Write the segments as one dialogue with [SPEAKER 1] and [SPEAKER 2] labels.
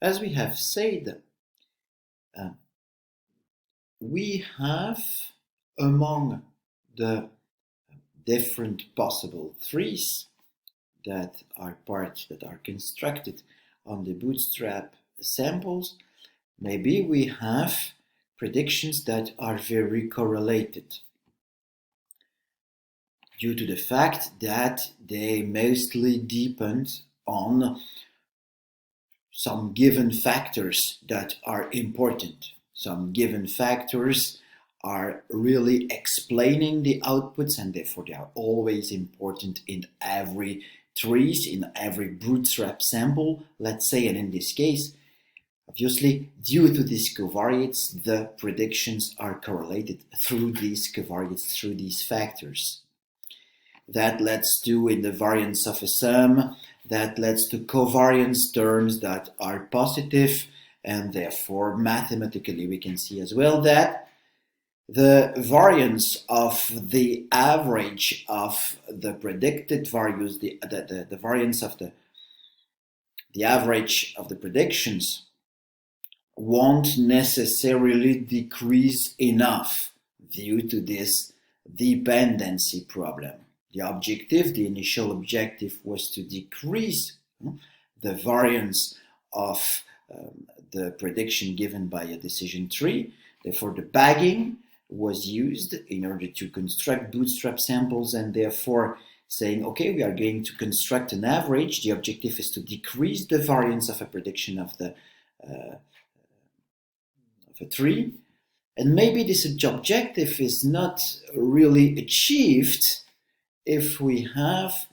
[SPEAKER 1] As we have said, we have among the different possible trees that are constructed on the bootstrap samples, maybe we have predictions that are very correlated due to the fact that they mostly depend on some given factors that are important. Some given factors are really explaining the outputs, and therefore they are always important in every trees, in every bootstrap sample, let's say. And in this case, obviously, due to these covariates, the predictions are correlated through these covariates, through these factors. That leads to, in the variance of a sum, that leads to covariance terms that are positive, and therefore mathematically we can see as well that the variance of the average of the predicted values, the variance of the average of the predictions won't necessarily decrease enough due to this dependency problem. The initial objective was to decrease the variance of the prediction given by a decision tree. Therefore, the bagging was used in order to construct bootstrap samples, and therefore saying, okay, we are going to construct an average. The objective is to decrease the variance of a prediction of a tree. And maybe this objective is not really achieved if we have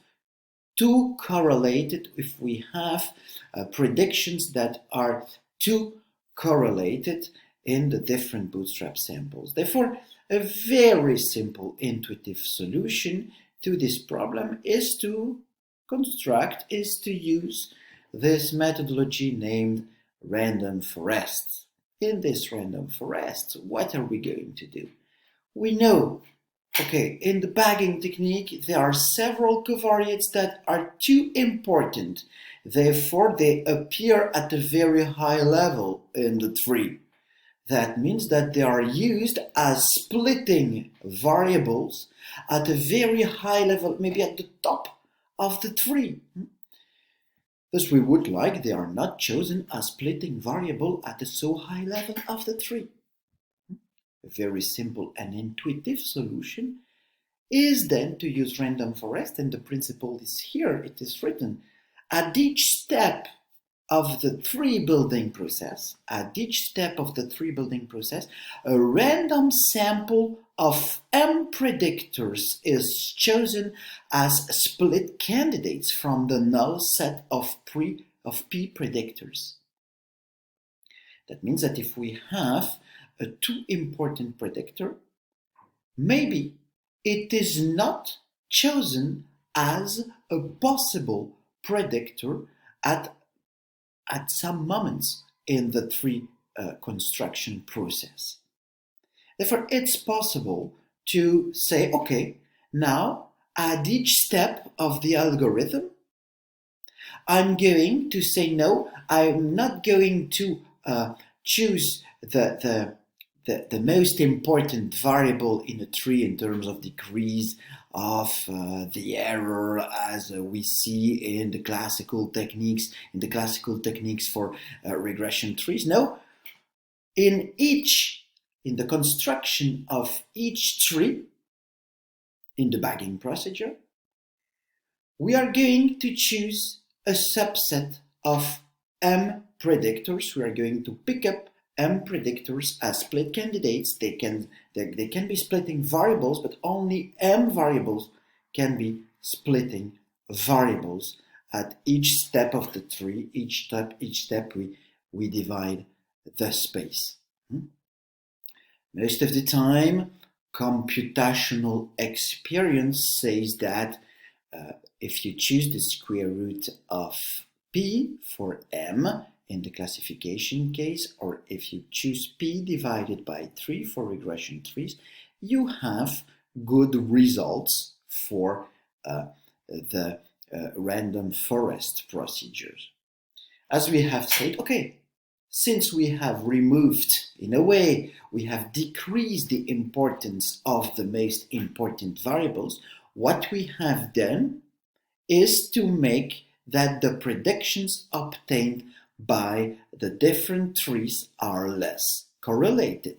[SPEAKER 1] too correlated, if we have predictions that are too correlated in the different bootstrap samples. Therefore, a very simple intuitive solution to this problem is to use this methodology named random forests. In this random forest, what are we going to do? We know, okay, in the bagging technique, there are several covariates that are too important. Therefore, they appear at a very high level in the tree. That means that they are used as splitting variables at a very high level, maybe at the top of the tree. Thus, we would like they are not chosen as splitting variable at a so high level of the tree. A very simple and intuitive solution is then to use random forest, and the principle is here. It is written at each step of the tree building process, a random sample of M predictors is chosen as split candidates from the null set of P predictors. That means that if we have a too important predictor, maybe it is not chosen as a possible predictor at some moments in the tree construction process. Therefore, it's possible to say, okay, now at each step of the algorithm, I'm going to say no, I'm not going to choose the most important variable in a tree in terms of decrease of the error as we see in the classical techniques for regression trees. No, in the construction of each tree, in the bagging procedure, we are going to choose a subset of M predictors. We are going to pick up M predictors as split candidates. They can be splitting variables, but only M variables can be splitting variables at each step of the tree. Each step we divide the space. Most of the time, computational experience says that if you choose the square root of P for M in the classification case, or if you choose P divided by 3 for regression trees, you have good results for the random forest procedures. as we have said, okay, since we have removed, in a way, we have decreased the importance of the most important variables, what we have done is to make that the predictions obtained by the different trees are less correlated.